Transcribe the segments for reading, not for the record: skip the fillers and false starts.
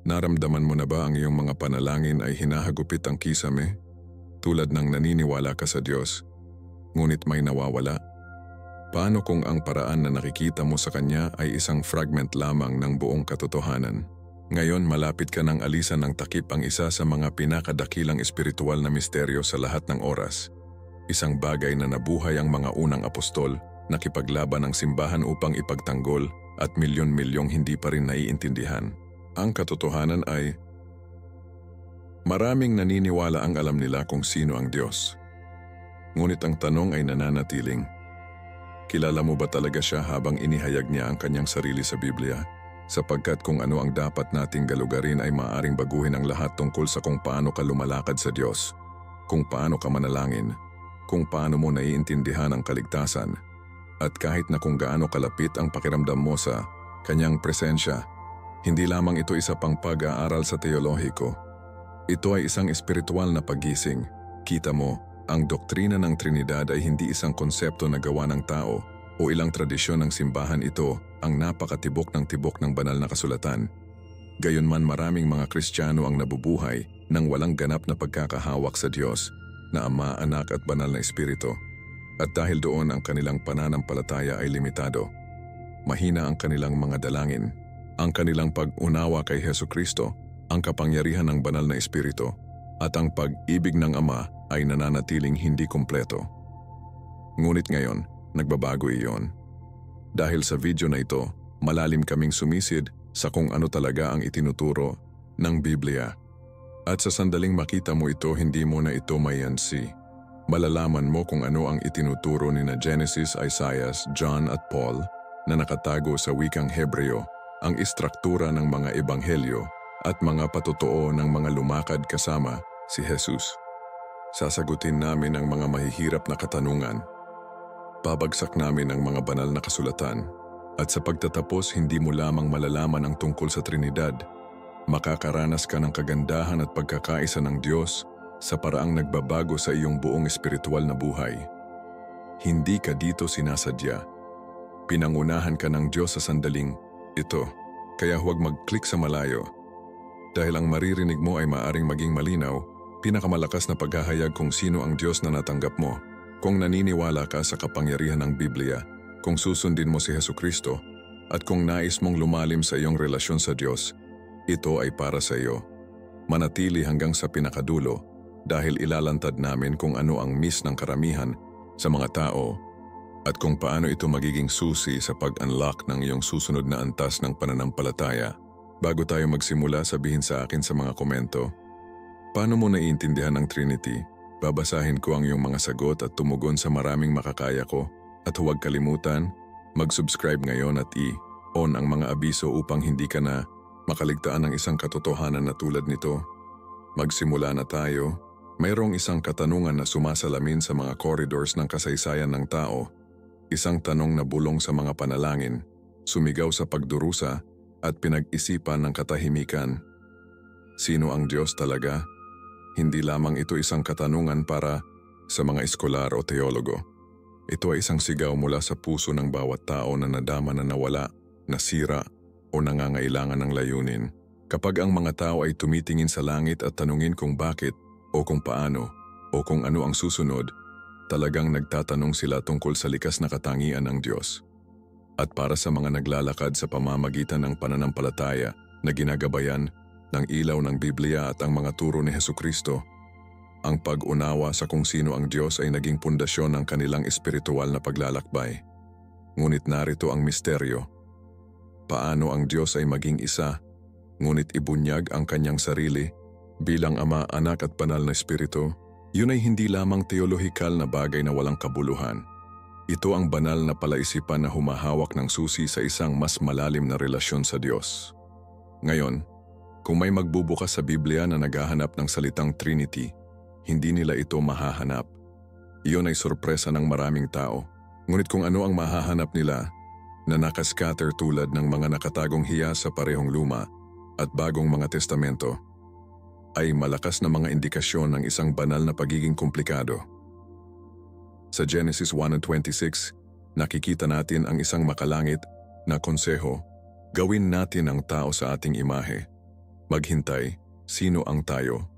Naramdaman mo na ba ang iyong mga panalangin ay hinahagupit ang kisame? Tulad ng naniniwala ka sa Diyos, ngunit may nawawala? Paano kung ang paraan na nakikita mo sa Kanya ay isang fragment lamang ng buong katotohanan? Ngayon malapit ka ng alisan ng takip ang isa sa mga pinakadakilang espiritual na misteryo sa lahat ng oras. Isang bagay na nabuhay ang mga unang apostol, nakipaglaban ng simbahan upang ipagtanggol at milyon-milyong hindi pa rin naiintindihan. Ang katotohanan ay, maraming naniniwala ang alam nila kung sino ang Diyos. Ngunit ang tanong ay nananatiling, kilala mo ba talaga siya habang inihayag niya ang kanyang sarili sa Biblia? Sapagkat kung ano ang dapat nating galugarin ay maaaring baguhin ang lahat tungkol sa kung paano ka lumalakad sa Diyos, kung paano ka manalangin, kung paano mo naiintindihan ang kaligtasan, at kahit na kung gaano kalapit ang pakiramdam mo sa kanyang presensya. Hindi lamang ito isa pang pag-aaral sa teolohiko. Ito ay isang espiritual na paggising. Kita mo, ang doktrina ng Trinidad ay hindi isang konsepto na gawa ng tao o ilang tradisyon ng simbahan. Ito ang napakatibok ng banal na kasulatan. Gayunman maraming mga Kristiyano ang nabubuhay nang walang ganap na pagkakahawak sa Diyos na Ama, Anak at Banal na Espiritu. At dahil doon ang kanilang pananampalataya ay limitado. Mahina ang kanilang mga dalangin. Ang kanilang pag-unawa kay Hesukristo, ang kapangyarihan ng Banal na Espiritu, at ang pag-ibig ng Ama ay nananatiling hindi kumpleto. Ngunit ngayon, nagbabago iyon. Dahil sa video na ito, malalim kaming sumisid sa kung ano talaga ang itinuturo ng Biblia. At sa sandaling makita mo ito, hindi mo na ito mayansi. Malalaman mo kung ano ang itinuturo ni na Genesis, Isaiah, John at Paul na nakatago sa wikang Hebreo, ang istruktura ng mga ebanghelyo at mga patotoo ng mga lumakad kasama si Jesus. Sasagutin namin ang mga mahihirap na katanungan. Babagsak namin ang mga banal na kasulatan. At sa pagtatapos, hindi mo lamang malalaman ang tungkol sa Trinidad. Makakaranas ka ng kagandahan at pagkakaisa ng Diyos sa paraang nagbabago sa iyong buong espiritual na buhay. Hindi ka dito sinasadya. Pinangunahan ka ng Diyos sa sandaling ito, kaya huwag mag-click sa malayo. Dahil ang maririnig mo ay maaring maging malinaw, pinakamalakas na paghahayag kung sino ang Diyos na natanggap mo. Kung naniniwala ka sa kapangyarihan ng Biblia, kung susundin mo si Hesukristo, at kung nais mong lumalim sa iyong relasyon sa Diyos, ito ay para sa iyo. Manatili hanggang sa pinakadulo dahil ilalantad namin kung ano ang miss ng karamihan sa mga tao at kung paano ito magiging susi sa pag-unlock ng iyong susunod na antas ng pananampalataya. Bago tayo magsimula, sabihin sa akin sa mga komento, paano mo naiintindihan ang Trinity? Babasahin ko ang iyong mga sagot at tumugon sa maraming makakaya ko. At huwag kalimutan, mag-subscribe ngayon at i-on ang mga abiso upang hindi ka na makaligtaan ng isang katotohanan na tulad nito. Magsimula na tayo. Mayroong isang katanungan na sumasalamin sa mga corridors ng kasaysayan ng tao. Isang tanong na bulong sa mga panalangin, sumigaw sa pagdurusa at pinag-isipan ng katahimikan. Sino ang Diyos talaga? Hindi lamang ito isang katanungan para sa mga eskolar o teologo. Ito ay isang sigaw mula sa puso ng bawat tao na nadama na nawala, nasira o nangangailangan ng layunin. Kapag ang mga tao ay tumitingin sa langit at tanungin kung bakit o kung paano o kung ano ang susunod, talagang nagtatanong sila tungkol sa likas na katangian ng Diyos. At para sa mga naglalakad sa pamamagitan ng pananampalataya na ginagabayan ng ilaw ng Biblia at ang mga turo ni Hesukristo, ang pag-unawa sa kung sino ang Diyos ay naging pundasyon ng kanilang espiritual na paglalakbay. Ngunit narito ang misteryo. Paano ang Diyos ay maging isa, ngunit ibunyag ang kanyang sarili bilang Ama, Anak at Banal na Espiritu? Yun ay hindi lamang teolohikal na bagay na walang kabuluhan. Ito ang banal na palaisipan na humahawak ng susi sa isang mas malalim na relasyon sa Diyos. Ngayon, kung may magbubukas sa Biblia na naghahanap ng salitang Trinity, hindi nila ito mahahanap. Iyon ay sorpresa ng maraming tao. Ngunit kung ano ang mahahanap nila, na nakascatter tulad ng mga nakatagong hiya sa parehong luma at bagong mga testamento, ay malakas na mga indikasyon ng isang banal na pagiging komplikado. Sa Genesis 1:26, nakikita natin ang isang makalangit na konseho, gawin natin ang tao sa ating imahe. Maghintay, sino ang tayo?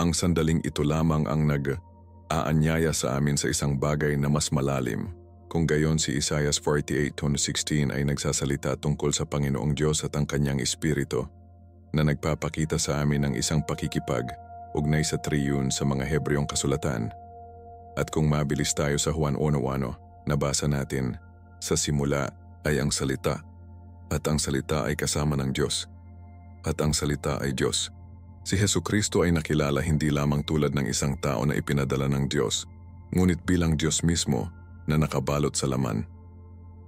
Ang sandaling ito lamang ang nag-aanyaya sa amin sa isang bagay na mas malalim. Kung gayon si Isaiah 48:16 ay nagsasalita tungkol sa Panginoong Diyos at ang kanyang Espiritu na nagpapakita sa amin ng isang pakikipag ugnay sa triyun sa mga Hebreong kasulatan. At kung mabilis tayo sa Juan 1:1, nabasa natin, sa simula ay ang salita, at ang salita ay kasama ng Diyos, at ang salita ay Diyos. Si Hesukristo ay nakilala hindi lamang tulad ng isang tao na ipinadala ng Diyos, ngunit bilang Diyos mismo na nakabalot sa laman.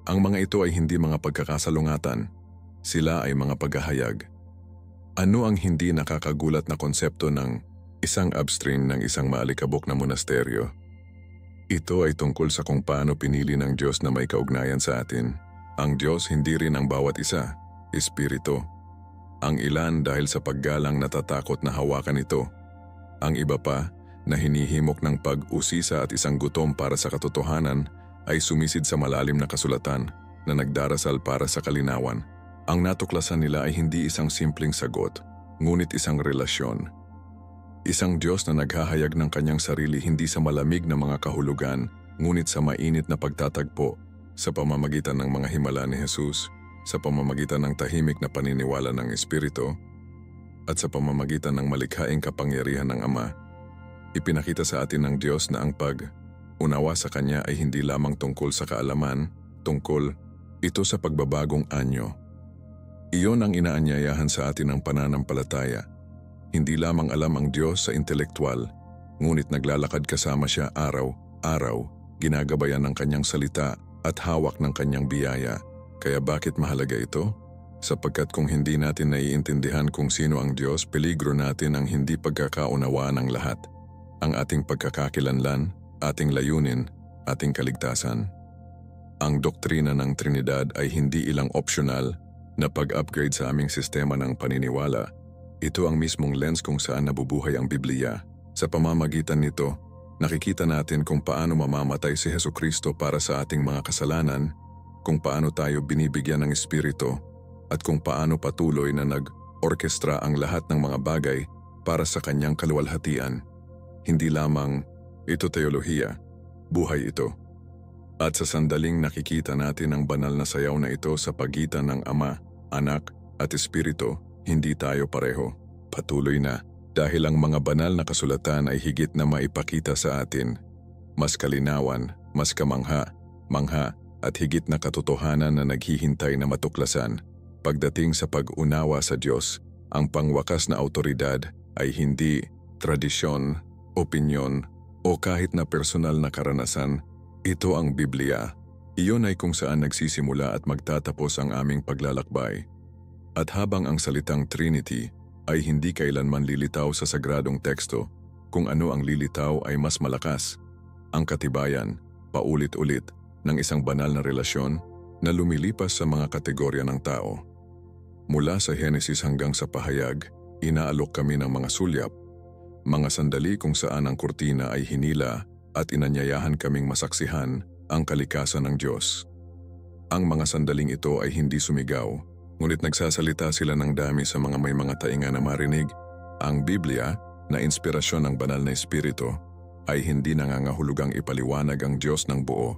Ang mga ito ay hindi mga pagkakasalungatan, sila ay mga paghahayag. Ano ang hindi nakakagulat na konsepto ng isang upstream ng isang maalikabok na monasteryo? Ito ay tungkol sa kung paano pinili ng Diyos na may kaugnayan sa atin. Ang Diyos hindi rin ang bawat isa, Espiritu. Ang ilan dahil sa paggalang natatakot na hawakan ito. Ang iba pa na hinihimok ng pag-usisa at isang gutom para sa katotohanan ay sumisid sa malalim na kasulatan na nagdarasal para sa kalinawan. Ang natuklasan nila ay hindi isang simpleng sagot, ngunit isang relasyon. Isang Diyos na naghahayag ng kanyang sarili hindi sa malamig na mga kahulugan, ngunit sa mainit na pagtatagpo sa pamamagitan ng mga himala ni Jesus, sa pamamagitan ng tahimik na paniniwala ng Espiritu, at sa pamamagitan ng malikhaing kapangyarihan ng Ama. Ipinakita sa atin ng Diyos na ang pag-unawa sa Kanya ay hindi lamang tungkol sa kaalaman, tungkol ito sa pagbabagong anyo. Iyon ang inaanyayahan sa atin ng pananampalataya. Hindi lamang alam ang Diyos sa intelektual, ngunit naglalakad kasama siya araw-araw, ginagabayan ng kanyang salita at hawak ng kanyang biyaya. Kaya bakit mahalaga ito? Sapagkat kung hindi natin naiintindihan kung sino ang Diyos, peligro natin ang hindi pagkakaunawaan ng lahat. Ang ating pagkakakilanlan, ating layunin, ating kaligtasan. Ang doktrina ng Trinidad ay hindi ilang optional na pag-upgrade sa aming sistema ng paniniwala. Ito ang mismong lens kung saan nabubuhay ang Biblia. Sa pamamagitan nito, nakikita natin kung paano mamamatay si Hesukristo para sa ating mga kasalanan, kung paano tayo binibigyan ng Espiritu, at kung paano patuloy na nag-orkestra ang lahat ng mga bagay para sa kanyang kaluwalhatian. Hindi lamang ito teolohiya, buhay ito. At sa sandaling nakikita natin ang banal na sayaw na ito sa pagitan ng Ama, Anak at Espiritu, hindi tayo pareho. Patuloy na, dahil ang mga banal na kasulatan ay higit na maipakita sa atin. Mas kalinawan, mas mangha at higit na katotohanan na naghihintay na matuklasan. Pagdating sa pag-unawa sa Diyos, ang pangwakas na autoridad ay hindi tradisyon, opinyon, o kahit na personal na karanasan. Ito ang Biblia. Iyon ay kung saan nagsisimula at magtatapos ang aming paglalakbay. At habang ang salitang Trinity ay hindi kailanman lilitaw sa sagradong teksto, kung ano ang lilitaw ay mas malakas. Ang katibayan, paulit-ulit, ng isang banal na relasyon na lumilipas sa mga kategorya ng tao. Mula sa Henesis hanggang sa pahayag, inaalok kami ng mga sulyap, mga sandali kung saan ang kurtina ay hinila at inanyayahan kaming masaksihan ang kalikasan ng Diyos. Ang mga sandaling ito ay hindi sumigaw, ngunit nagsasalita sila ng dami sa mga may mga tainga na marinig. Ang Biblia, na inspirasyon ng banal na Espiritu, ay hindi nangangahulugang ipaliwanag ang Diyos ng buo,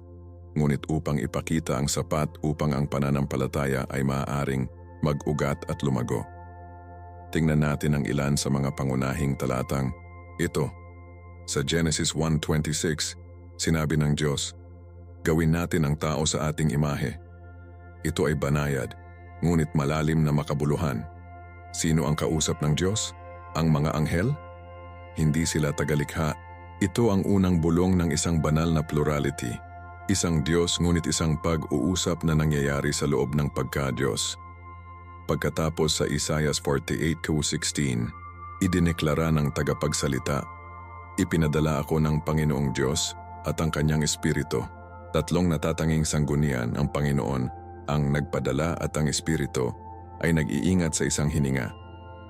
ngunit upang ipakita ang sapat upang ang pananampalataya ay maaaring mag-ugat at lumago. Tingnan natin ang ilan sa mga pangunahing talatang ito. Sa Genesis 1:26, sinabi ng Diyos, "Gawin natin ang tao sa ating imahe." Ito ay banayad, ngunit malalim na makabuluhan. Sino ang kausap ng Diyos? Ang mga anghel? Hindi sila tagalikha. Ito ang unang bulong ng isang banal na plurality. Isang Diyos ngunit isang pag-uusap na nangyayari sa loob ng pagka-Diyos. Pagkatapos sa Isaiah 48:16, idineklara ng tagapagsalita, "Ipinadala ako ng Panginoong Diyos at ang kanyang Espiritu." Tatlong natatanging sanggunian ang Panginoon, ang nagpadala at ang Espiritu, ay nag-iingat sa isang hininga,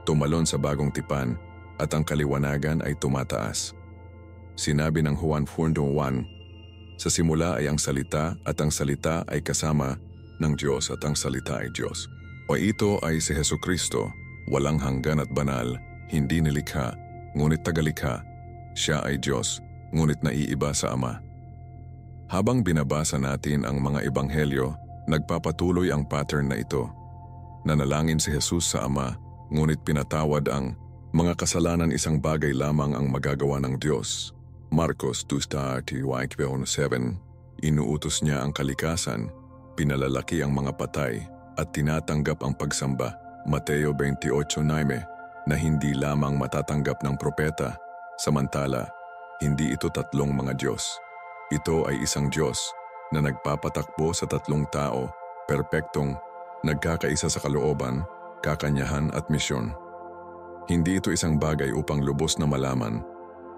tumalon sa bagong tipan, at ang kaliwanagan ay tumataas. Sinabi ng Juan 4:1, "Sa simula ay ang salita at ang salita ay kasama ng Diyos at ang salita ay Diyos." O ito ay si Hesukristo, walang hanggan at banal, hindi nilikha, ngunit tagalikha. Siya ay Diyos, ngunit naiiba sa Ama. Habang binabasa natin ang mga ebanghelyo, nagpapatuloy ang pattern na ito. Nanalangin si Jesus sa Ama, ngunit pinatawad ang mga kasalanan, isang bagay lamang ang magagawa ng Diyos. Marcos 2:7, inuutos niya ang kalikasan, pinalalaki ang mga patay, at tinatanggap ang pagsamba. Mateo 28:9, na hindi lamang matatanggap ng propeta, samantala, hindi ito tatlong mga Diyos. Ito ay isang Diyos na nagpapatakbo sa tatlong tao, perpektong, nagkakaisa sa kalooban, kakanyahan at misyon. Hindi ito isang bagay upang lubos na malaman,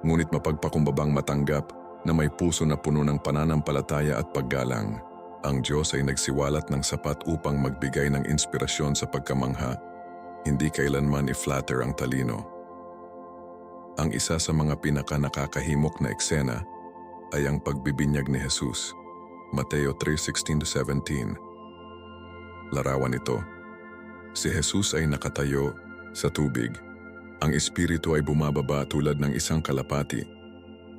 ngunit mapagpakumbabang matanggap na may puso na puno ng pananampalataya at paggalang. Ang Diyos ay nagsiwalat ng sapat upang magbigay ng inspirasyon sa pagkamangha, hindi kailanman i-flatter ang talino. Ang isa sa mga pinaka-nakakahimok na eksena ay ang pagbibinyag ni Jesus. Mateo 3:16-17. Larawan ito. Si Jesus ay nakatayo sa tubig. Ang Espiritu ay bumababa tulad ng isang kalapati.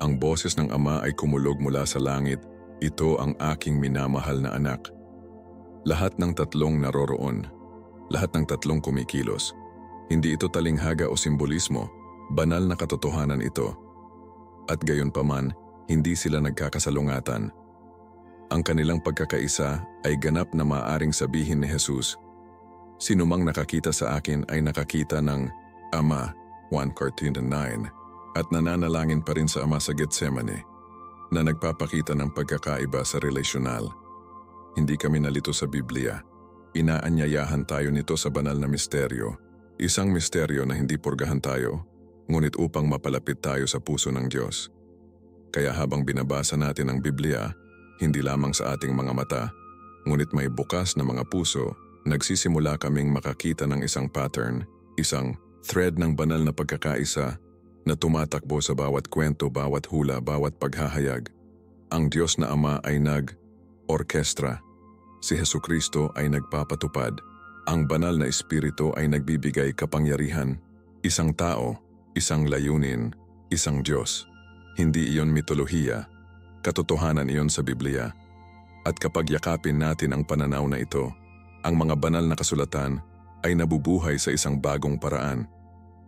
Ang boses ng Ama ay kumulog mula sa langit, "Ito ang aking minamahal na anak." Lahat ng tatlong naroroon, lahat ng tatlong kumikilos. Hindi ito talinghaga o simbolismo, banal na katotohanan ito. At gayunpaman, hindi sila nagkakasalungatan. Ang kanilang pagkakaisa ay ganap na maaaring sabihin ni Jesus, "Sinumang nakakita sa akin ay nakakita ng Ama," 1:9, at nananalangin pa rin sa Ama sa Getsemane, na nagpapakita ng pagkakaiba sa relasyonal. Hindi kami nalito sa Biblia. Inaanyayahan tayo nito sa banal na misteryo. Isang misteryo na hindi purgahan tayo, ngunit upang mapalapit tayo sa puso ng Diyos. Kaya habang binabasa natin ang Biblia, hindi lamang sa ating mga mata, ngunit may bukas na mga puso, nagsisimula kaming makakita ng isang pattern, isang thread ng banal na pagkakaisa na tumatakbo sa bawat kwento, bawat hula, bawat paghahayag. Ang Diyos na Ama ay nag-orkestra. Si Hesukristo ay nagpapatupad. Ang banal na Espiritu ay nagbibigay kapangyarihan. Isang tao, isang layunin, isang Diyos. Hindi iyon mitolohiya. Katotohanan iyon sa Biblia. At kapag yakapin natin ang pananaw na ito, ang mga banal na kasulatan ay nabubuhay sa isang bagong paraan.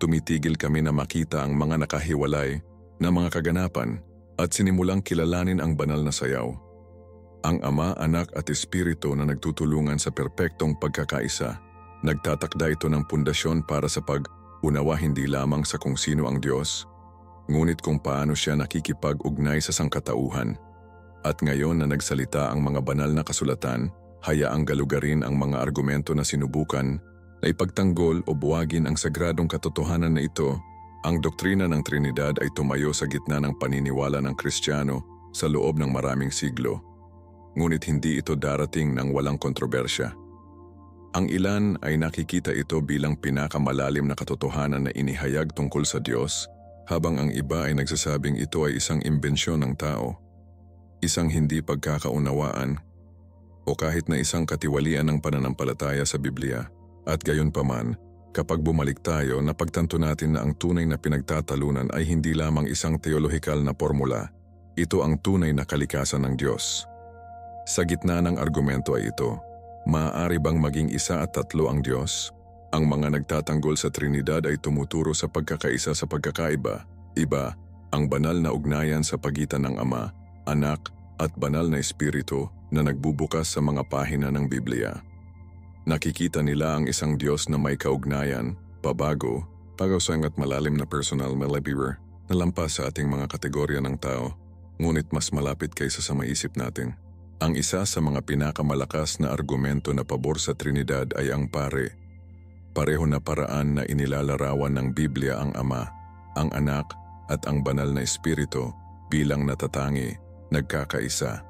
Tumitigil kami na makita ang mga nakahiwalay na mga kaganapan at sinimulang kilalanin ang banal na sayaw. Ang Ama, Anak at Espiritu na nagtutulungan sa perpektong pagkakaisa. Nagtatakda ito ng pundasyon para sa pag-unawa hindi lamang sa kung sino ang Diyos, ngunit kung paano siya nakikipag-ugnay sa sangkatauhan. At ngayon na nagsalita ang mga banal na kasulatan, hayaang galugarin ang mga argumento na sinubukan na ipagtanggol o buwagin ang sagradong katotohanan na ito. Ang doktrina ng Trinidad ay tumayo sa gitna ng paniniwala ng Kristiyano sa loob ng maraming siglo. Ngunit hindi ito darating ng walang kontrobersya. Ang ilan ay nakikita ito bilang pinakamalalim na katotohanan na inihayag tungkol sa Diyos, habang ang iba ay nagsasabing ito ay isang imbensyon ng tao, isang hindi pagkakaunawaan, o kahit na isang katiwalian ng pananampalataya sa Biblia. At gayunpaman, kapag bumalik tayo, napagtanto natin na ang tunay na pinagtatalunan ay hindi lamang isang teolohikal na formula. Ito ang tunay na kalikasan ng Diyos. Sa gitna ng argumento ay ito, maaari bang maging isa at tatlo ang Diyos? Ang mga nagtatanggol sa Trinidad ay tumuturo sa pagkakaisa sa pagkakaiba. Iba, ang banal na ugnayan sa pagitan ng Ama, Anak at banal na Espiritu na nagbubukas sa mga pahina ng Biblia. Nakikita nila ang isang Diyos na may kaugnayan, pabago, pag-usang at malalim na personal malabir na lampas sa ating mga kategorya ng tao, ngunit mas malapit kaysa sa maisip natin. Ang isa sa mga pinakamalakas na argumento na pabor sa Trinidad ay ang pareho na paraan na inilalarawan ng Biblia ang Ama, ang Anak at ang Banal na Espiritu bilang natatangi, nagkakaisa.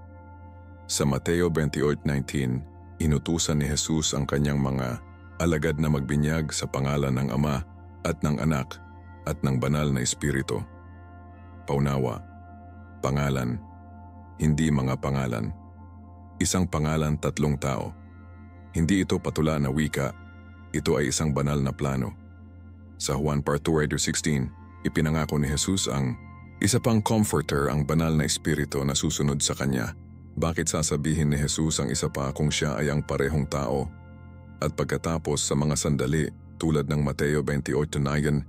Sa Mateo 28:19, inutusan ni Jesus ang kanyang mga alagad na magbinyag sa pangalan ng Ama at ng Anak at ng Banal na Espiritu. Paunawa, pangalan, hindi mga pangalan. Isang pangalan, tatlong tao. Hindi ito patula na wika, ito ay isang banal na plano. Sa Juan part 2:16, ipinangako ni Jesus ang isa pang comforter, ang banal na espiritu na susunod sa kanya. Bakit sasabihin ni Jesus ang isa pa kung siya ay ang parehong tao? At pagkatapos sa mga sandali, tulad ng Mateo 28:9,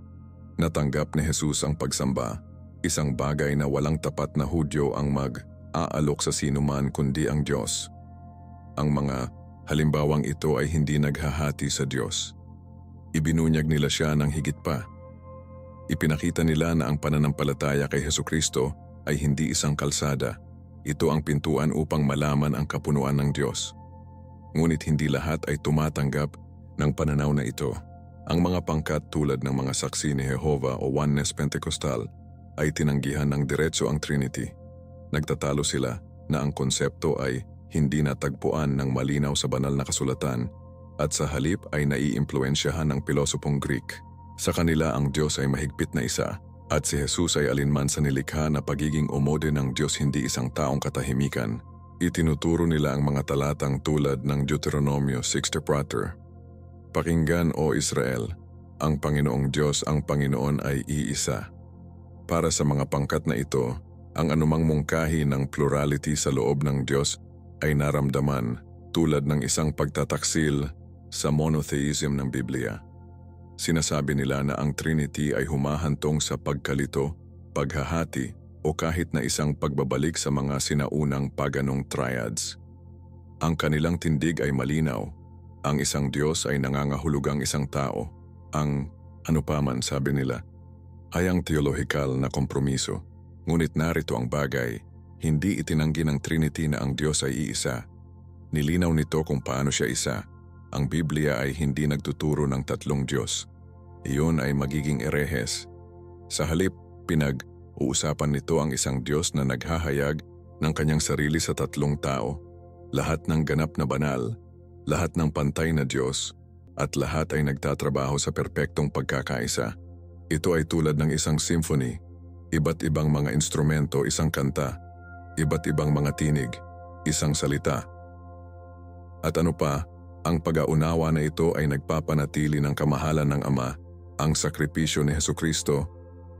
natanggap ni Jesus ang pagsamba, isang bagay na walang tapat na Hudyo ang mag-aalok sa sinuman kundi ang Diyos. Ang mga halimbawang ito ay hindi naghahati sa Diyos. Ibinunyag nila siya ng higit pa. Ipinakita nila na ang pananampalataya kay Hesukristo ay hindi isang kalsada. Ito ang pintuan upang malaman ang kapunuan ng Diyos. Ngunit hindi lahat ay tumatanggap ng pananaw na ito. Ang mga pangkat tulad ng mga saksi ni Jehovah o Oneness Pentecostal ay tinanggihan ng diretso ang Trinity. Nagtatalo sila na ang konsepto ay hindi natagpuan ng malinaw sa banal na kasulatan at sa halip ay naiimpluwensyahan ng pilosopong Greek. Sa kanila ang Diyos ay mahigpit na isa at si Jesus ay alinman sa nilikha na pagiging umode ng Diyos, hindi isang taong katahimikan. Itinuturo nila ang mga talatang tulad ng Deuteronomio 6:4. Pakinggan o Israel, ang Panginoong Diyos, ang Panginoon ay iisa. Para sa mga pangkat na ito, ang anumang mungkahi ng plurality sa loob ng Diyos ay naramdaman tulad ng isang pagtataksil sa monotheism ng Biblia. Sinasabi nila na ang Trinity ay humahantong sa pagkalito, paghahati o kahit na isang pagbabalik sa mga sinaunang paganong triads. Ang kanilang tindig ay malinaw. Ang isang Diyos ay nangangahulugang isang tao. Ang ano pa man, sabi nila, ay ang teolohikal na kompromiso. Ngunit narito ang bagay, hindi itinanggi ng Trinity na ang Diyos ay iisa. Nilinaw nito kung paano siya isa. Ang Biblia ay hindi nagtuturo ng tatlong Diyos. Iyon ay magiging erehes. Sa halip, pinag-uusapan nito ang isang Diyos na naghahayag ng kanyang sarili sa tatlong tao, lahat ng ganap na banal, lahat ng pantay na Diyos, at lahat ay nagtatrabaho sa perpektong pagkakaisa. Ito ay tulad ng isang symphony, iba't ibang mga instrumento, isang kanta, iba't ibang mga tinig, isang salita. At ano pa, ang pag-aunawa na ito ay nagpapanatili ng kamahalan ng Ama, ang sakripisyo ni Hesukristo,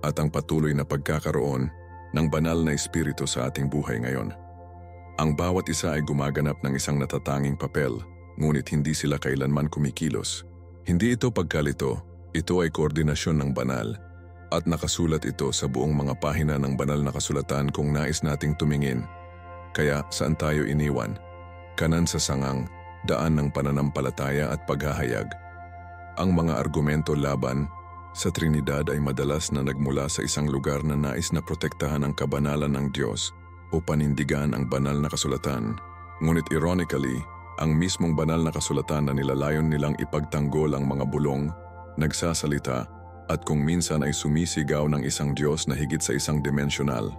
at ang patuloy na pagkakaroon ng banal na espiritu sa ating buhay ngayon. Ang bawat isa ay gumaganap ng isang natatanging papel, ngunit hindi sila kailanman kumikilos. Hindi ito pagkalito, ito ay koordinasyon ng banal, at nakasulat ito sa buong mga pahina ng banal na kasulatan kung nais nating tumingin. Kaya saan tayo iniwan? Kanan sa sangang, daan ng pananampalataya at paghahayag. Ang mga argumento laban sa Trinidad ay madalas na nagmula sa isang lugar na nais na protektahan ang kabanalan ng Diyos o panindigan ang banal na kasulatan. Ngunit ironically, ang mismong banal na kasulatan na nilalayon nilang ipagtanggol ang mga bulong, nagsasalita, at kung minsan ay sumisigaw ng isang Diyos na higit sa isang dimensional.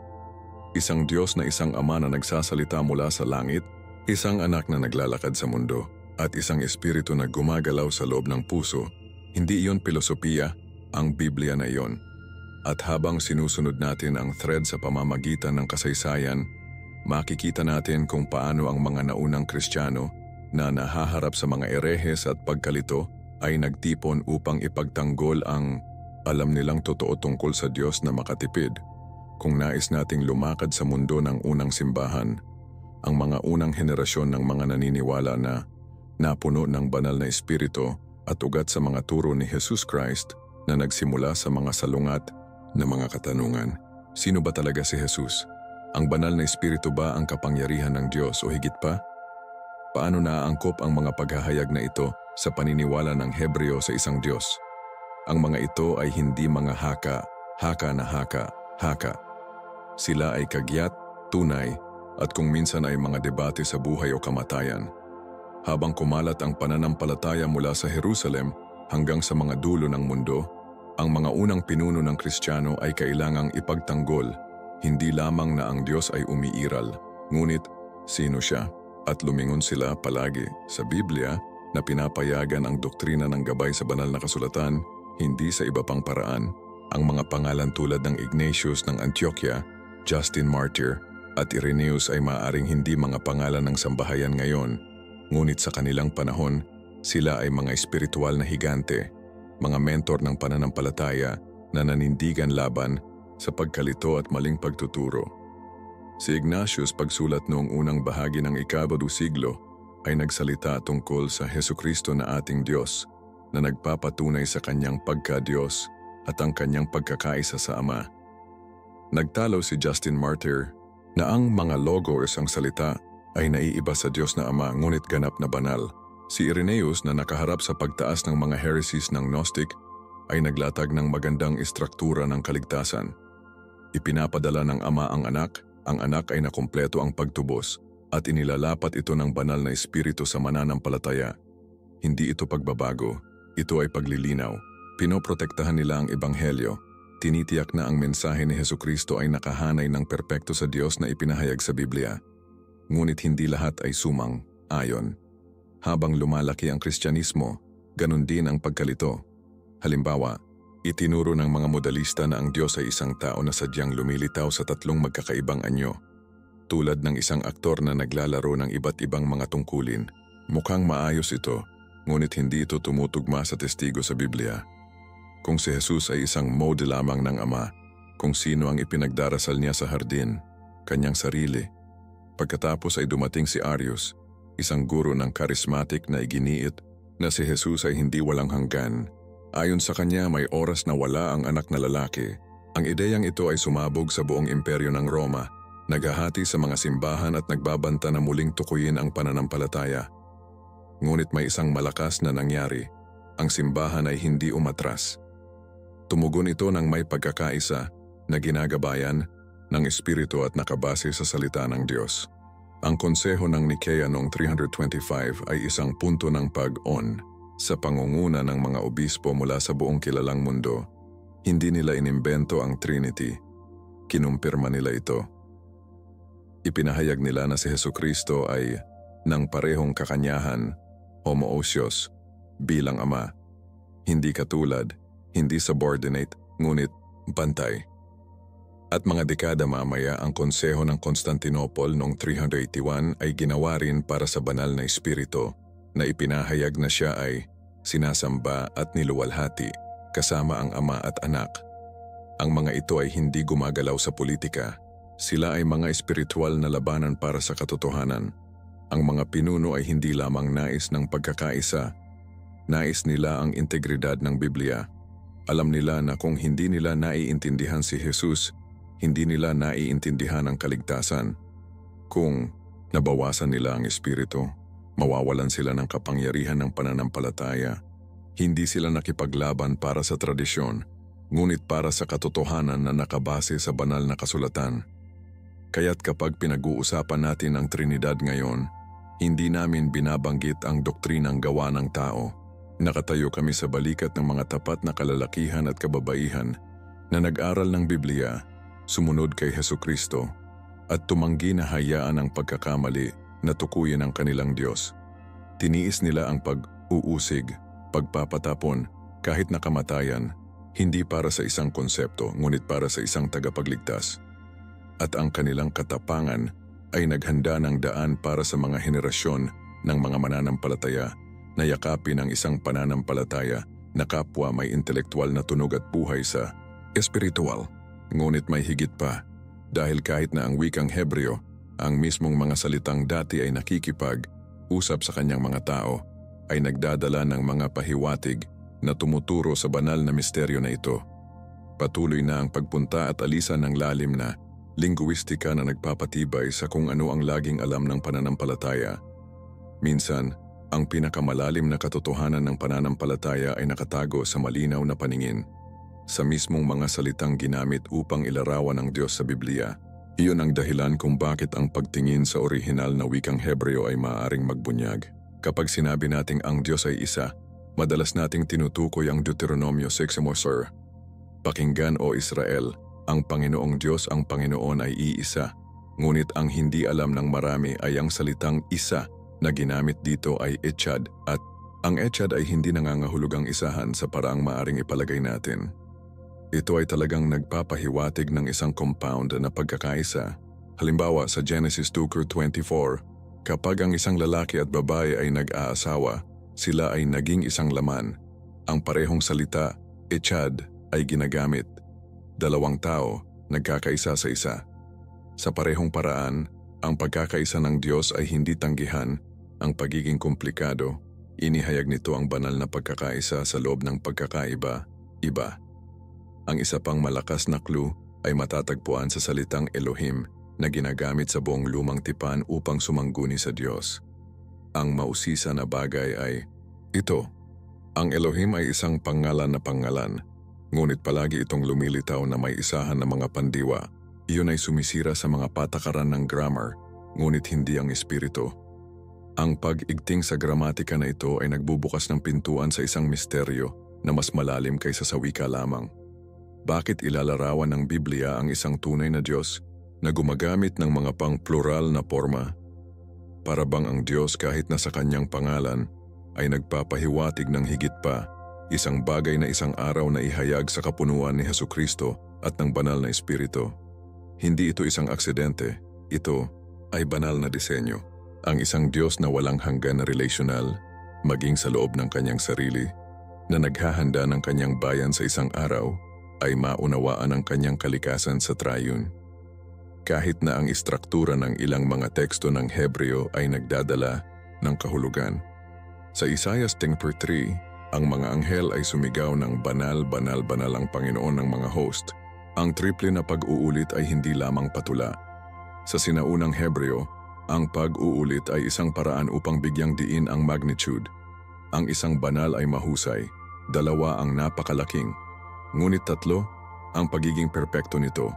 Isang Diyos na isang Ama na nagsasalita mula sa langit, isang anak na naglalakad sa mundo, at isang espiritu na gumagalaw sa loob ng puso. Hindi iyon pilosopiya, ang Biblia na iyon. At habang sinusunod natin ang thread sa pamamagitan ng kasaysayan, makikita natin kung paano ang mga naunang Kristiyano na nahaharap sa mga erehes at pagkalito ay nagtipon upang ipagtanggol ang alam nilang totoo tungkol sa Diyos na makatipid. Kung nais nating lumakad sa mundo ng unang simbahan, ang mga unang henerasyon ng mga naniniwala na napuno ng banal na espiritu at ugat sa mga turo ni Jesus Christ na nagsimula sa mga salungat na mga katanungan. Sino ba talaga si Jesus? Ang banal na espiritu ba ang kapangyarihan ng Diyos o higit pa? Paano naaangkop ang mga paghahayag na ito sa paniniwala ng Hebreo sa isang Diyos? Ang mga ito ay hindi mga haka na haka. Sila ay kagyat, tunay, at kung minsan ay mga debate sa buhay o kamatayan. Habang kumalat ang pananampalataya mula sa Jerusalem hanggang sa mga dulo ng mundo, ang mga unang pinuno ng Kristiyano ay kailangang ipagtanggol, hindi lamang na ang Diyos ay umiiral, ngunit sino siya, at lumingon sila palagi sa Biblia na pinapayagan ang doktrina ng gabay sa banal na kasulatan, hindi sa iba pang paraan. Ang mga pangalan tulad ng Ignatius ng Antioquia, Justin Martyr, at Irenaeus ay maaaring hindi mga pangalan ng sambahayan ngayon, ngunit sa kanilang panahon, sila ay mga espiritual na higante. mga mentor ng pananampalataya na nanindigan laban sa pagkalito at maling pagtuturo. Si Ignatius, pagsulat noong unang bahagi ng ika-8 siglo, ay nagsalita tungkol sa Hesukristo na ating Diyos na nagpapatunay sa kanyang pagka-Diyos at ang kanyang pagkakaisa sa Ama. Nagtalaw si Justin Martyr na ang mga logos ang salita ay naiiba sa Diyos na Ama ngunit ganap na banal. Si Irenaeus na nakaharap sa pagtaas ng mga heresies ng Gnostic ay naglatag ng magandang istruktura ng kaligtasan. Ipinapadala ng Ama ang Anak ay nakumpleto ang pagtubos at inilalapat ito ng banal na espiritu sa mananampalataya. Hindi ito pagbabago, ito ay paglilinaw. Pinoprotektahan nila ang Ebanghelyo. Tinitiyak na ang mensahe ni Hesukristo ay nakahanay ng perpekto sa Diyos na ipinahayag sa Biblia. Ngunit hindi lahat ay sumang-ayon. Habang lumalaki ang Kristyanismo, ganun din ang pagkalito. Halimbawa, itinuro ng mga modalista na ang Diyos ay isang tao na sadyang lumilitaw sa tatlong magkakaibang anyo. Tulad ng isang aktor na naglalaro ng iba't ibang mga tungkulin. Mukhang maayos ito, ngunit hindi ito tumutugma sa testigo sa Biblia. Kung si Jesus ay isang mode lamang ng Ama, kung sino ang ipinagdarasal niya sa hardin, kanyang sarili. Pagkatapos ay dumating si Arius, isang guro ng charismatic na iginiit na si Jesus ay hindi walang hanggan. Ayon sa kanya, may oras na wala ang anak na lalaki. Ang ideyang ito ay sumabog sa buong imperyo ng Roma, naghahati sa mga simbahan at nagbabanta na muling tukuyin ang pananampalataya. Ngunit may isang malakas na nangyari. Ang simbahan ay hindi umatras. Tumugon ito ng may pagkakaisa na ginagabayan ng Espiritu at nakabase sa salita ng Diyos. Ang konseho ng Nikea noong 325 ay isang punto ng pag-on sa pangunguna ng mga obispo mula sa buong kilalang mundo. Hindi nila inimbento ang Trinity. Kinumpirma nila ito. Ipinahayag nila na si Hesukristo ay ng parehong kakanyahan, homoousios, bilang Ama. Hindi katulad, hindi subordinate, ngunit pantay. At mga dekada mamaya, ang konseho ng Constantinople noong 381 ay ginawa rin para sa banal na espiritu na ipinahayag na siya ay sinasamba at niluwalhati kasama ang Ama at Anak. Ang mga ito ay hindi gumagalaw sa politika. Sila ay mga espiritual na labanan para sa katotohanan. Ang mga pinuno ay hindi lamang nais ng pagkakaisa. Nais nila ang integridad ng Biblia. Alam nila na kung hindi nila naiintindihan si Jesus, hindi nila naiintindihan ang kaligtasan. Kung nabawasan nila ang espiritu, mawawalan sila ng kapangyarihan ng pananampalataya. Hindi sila nakipaglaban para sa tradisyon, ngunit para sa katotohanan na nakabase sa banal na kasulatan. Kaya't kapag pinag-uusapan natin ang Trinidad ngayon, hindi namin binabanggit ang doktrinang gawa ng tao. Nakatayo kami sa balikat ng mga tapat na kalalakihan at kababaihan na nag-aral ng Biblia, sumunod kay Hesukristo, at tumanggi na hayaan ang pagkakamali na tukuyin ang kanilang Diyos. Tiniis nila ang pag-uusig, pagpapatapon, kahit na kamatayan, hindi para sa isang konsepto ngunit para sa isang tagapagligtas. At ang kanilang katapangan ay naghanda ng daan para sa mga henerasyon ng mga mananampalataya na yakapin ang isang pananampalataya na kapwa may intelektual na tunog at buhay sa espiritual. Ngunit may higit pa, dahil kahit na ang wikang Hebreo, ang mismong mga salitang dati ay nakikipag-usap sa kanyang mga tao, ay nagdadala ng mga pahiwatig na tumuturo sa banal na misteryo na ito. Patuloy na ang pagpunta at alisan ng lalim na linguistika na nagpapatibay sa kung ano ang laging alam ng pananampalataya. Minsan, ang pinakamalalim na katotohanan ng pananampalataya ay nakatago sa malinaw na paningin, sa mismong mga salitang ginamit upang ilarawan ng Diyos sa Biblia. Iyon ang dahilan kung bakit ang pagtingin sa orihinal na wikang Hebreo ay maaaring magbunyag. Kapag sinabi nating ang Diyos ay isa, madalas nating tinutukoy ang Deuteronomio 6:4. Pakinggan o Israel, ang Panginoong Diyos ang Panginoon ay iisa, ngunit ang hindi alam ng marami ay ang salitang isa na ginamit dito ay echad, at ang echad ay hindi nangangahulugang isahan sa paraang maaring ipalagay natin. Ito ay talagang nagpapahiwatig ng isang compound na pagkakaisa. Halimbawa sa Genesis 2:24, kapag ang isang lalaki at babae ay nag-aasawa, sila ay naging isang laman. Ang parehong salita, echad, ay ginagamit. Dalawang tao, nagkakaisa sa isa. Sa parehong paraan, ang pagkakaisa ng Diyos ay hindi tanggihan ang pagiging komplikado. Inihayag nito ang banal na pagkakaisa sa loob ng pagkakaiba-iba. Ang isa pang malakas na clue ay matatagpuan sa salitang Elohim na ginagamit sa buong lumang tipan upang sumangguni sa Diyos. Ang mausisa na bagay ay ito. Ang Elohim ay isang pangalan na pangalan, ngunit palagi itong lumilitaw na may isahan ng mga pandiwa. Iyon ay sumisira sa mga patakaran ng grammar, ngunit hindi ang espiritu. Ang pag-igting sa gramatika na ito ay nagbubukas ng pintuan sa isang misteryo na mas malalim kaysa sa wika lamang. Bakit ilalarawan ng Biblia ang isang tunay na Diyos na gumagamit ng mga pang-plural na forma? Para bang ang Diyos kahit na sa kanyang pangalan ay nagpapahiwatig ng higit pa, isang bagay na isang araw na ihayag sa kapunuan ni Hesukristo at ng banal na espiritu. Hindi ito isang aksidente, ito ay banal na disenyo. Ang isang Diyos na walang hanggan na relational, maging sa loob ng kanyang sarili, na naghahanda ng kanyang bayan sa isang araw, ay maunawaan ang kanyang kalikasan sa triune. Kahit na ang istruktura ng ilang mga teksto ng Hebreo ay nagdadala ng kahulugan. Sa Isaiah 10:3, ang mga anghel ay sumigaw ng banal, banal, banal ang Panginoon ng mga host. Ang triple na pag-uulit ay hindi lamang patula. Sa sinaunang Hebreo, ang pag-uulit ay isang paraan upang bigyang diin ang magnitude. Ang isang banal ay mahusay, dalawa ang napakalaking, ngunit tatlo ang pagiging perpekto nito.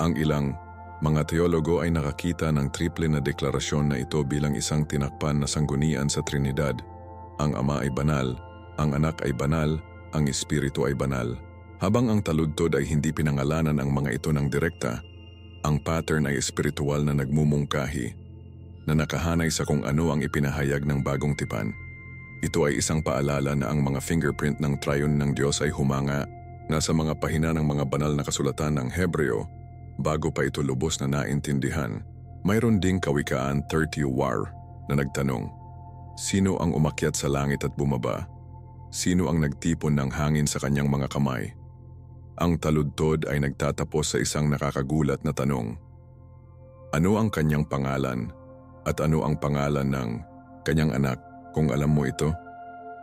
Ang ilang mga teologo ay nakakita ng triple na deklarasyon na ito bilang isang tinakpan na sanggunian sa Trinidad. Ang Ama ay banal, ang Anak ay banal, ang Espiritu ay banal. Habang ang taludtod ay hindi pinangalanan ang mga ito ng direkta, ang pattern ay espiritual na nagmumungkahi, na nakahanay sa kung ano ang ipinahayag ng bagong tipan. Ito ay isang paalala na ang mga fingerprint ng triune ng Diyos ay humanga nasa mga pahina ng mga banal na kasulatan ng Hebreo bago pa ito lubos na naintindihan. Mayroon ding Kawikaan 30 war na nagtanong, sino ang umakyat sa langit at bumaba? Sino ang nagtipon ng hangin sa kanyang mga kamay? Ang taludtod ay nagtatapos sa isang nakakagulat na tanong. Ano ang kanyang pangalan? At ano ang pangalan ng kanyang anak? Kung alam mo ito,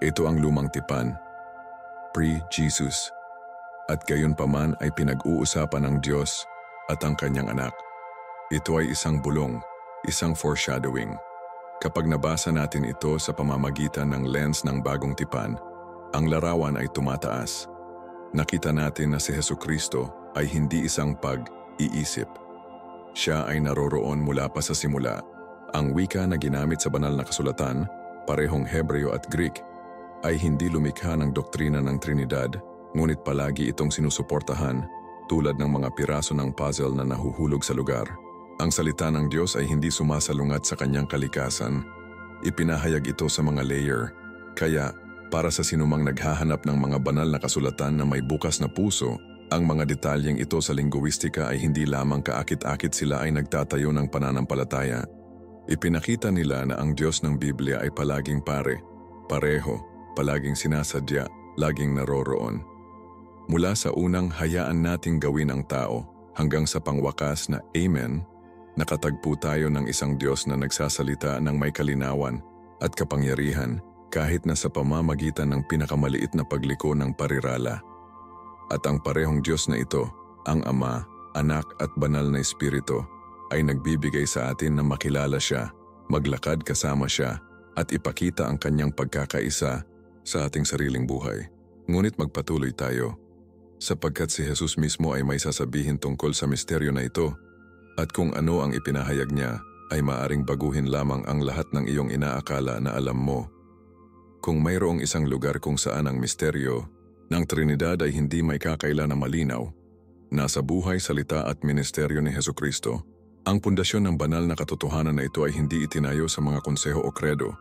ito ang lumang tipan, pre-Jesus. At gayon paman ay pinag-uusapan ng Diyos at ang kanyang anak. Ito ay isang bulong, isang foreshadowing. Kapag nabasa natin ito sa pamamagitan ng lens ng bagong tipan, ang larawan ay tumataas. Nakita natin na si Hesukristo ay hindi isang pag-iisip. Siya ay naroroon mula pa sa simula. Ang wika na ginamit sa banal na kasulatan, parehong Hebreo at Greek, ay hindi lumikha ng doktrina ng Trinidad, ngunit palagi itong sinusuportahan tulad ng mga piraso ng puzzle na nahuhulog sa lugar. Ang salita ng Diyos ay hindi sumasalungat sa kanyang kalikasan. Ipinahayag ito sa mga layer. Kaya, para sa sinumang naghahanap ng mga banal na kasulatan na may bukas na puso, ang mga detalyeng ito sa linguistika ay hindi lamang kaakit-akit, sila ay nagtatayo ng pananampalataya. Ipinakita nila na ang Diyos ng Biblia ay palaging pareho, palaging sinasadya, laging naroroon. Mula sa unang hayaan nating gawin ang tao hanggang sa pangwakas na Amen, nakatagpo tayo ng isang Diyos na nagsasalita ng may kalinawan at kapangyarihan kahit na sa pamamagitan ng pinakamaliit na pagliko ng parirala. At ang parehong Diyos na ito, ang Ama, Anak at Banal na Espiritu, ay nagbibigay sa atin na makilala siya, maglakad kasama siya, at ipakita ang kanyang pagkakaisa sa ating sariling buhay. Ngunit magpatuloy tayo, sapagkat si Jesus mismo ay may sasabihin tungkol sa misteryo na ito, at kung ano ang ipinahayag niya ay maaring baguhin lamang ang lahat ng iyong inaakala na alam mo. Kung mayroong isang lugar kung saan ang misteryo ng Trinidad ay hindi may kakaila na malinaw, nasa buhay, salita at ministeryo ni Hesukristo. Ang pundasyon ng banal na katotohanan na ito ay hindi itinayo sa mga konseho o kredo.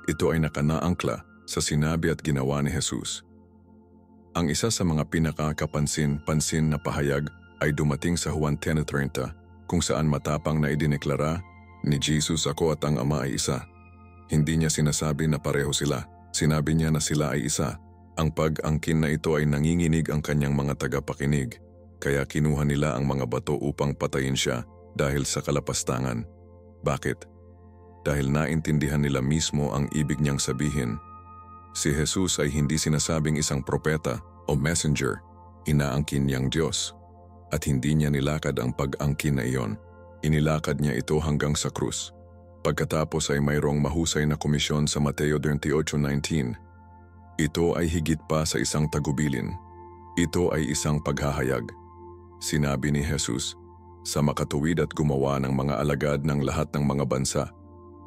Ito ay nakanaangkla sa sinabi at ginawa ni Jesus. Ang isa sa mga pinakakapansin-pansin na pahayag ay dumating sa Juan 10:30, kung saan matapang na idineklara ni Jesus, ako at ang Ama ay isa. Hindi niya sinasabi na pareho sila. Sinabi niya na sila ay isa. Ang pag-angkin na ito ay nanginginig ang kanyang mga tagapakinig, kaya kinuha nila ang mga bato upang patayin siya dahil sa kalapastangan. Bakit? Dahil naintindihan nila mismo ang ibig niyang sabihin. Si Jesus ay hindi sinasabing isang propeta o messenger, inaangkin niyang Diyos. At hindi niya nilakad ang pag-angkin na iyon. Inilakad niya ito hanggang sa krus. Pagkatapos ay mayroong mahusay na komisyon sa Mateo 28:19. Ito ay higit pa sa isang tagubilin. Ito ay isang paghahayag. Sinabi ni Jesus, sa makatuwid at gumawa ng mga alagad ng lahat ng mga bansa,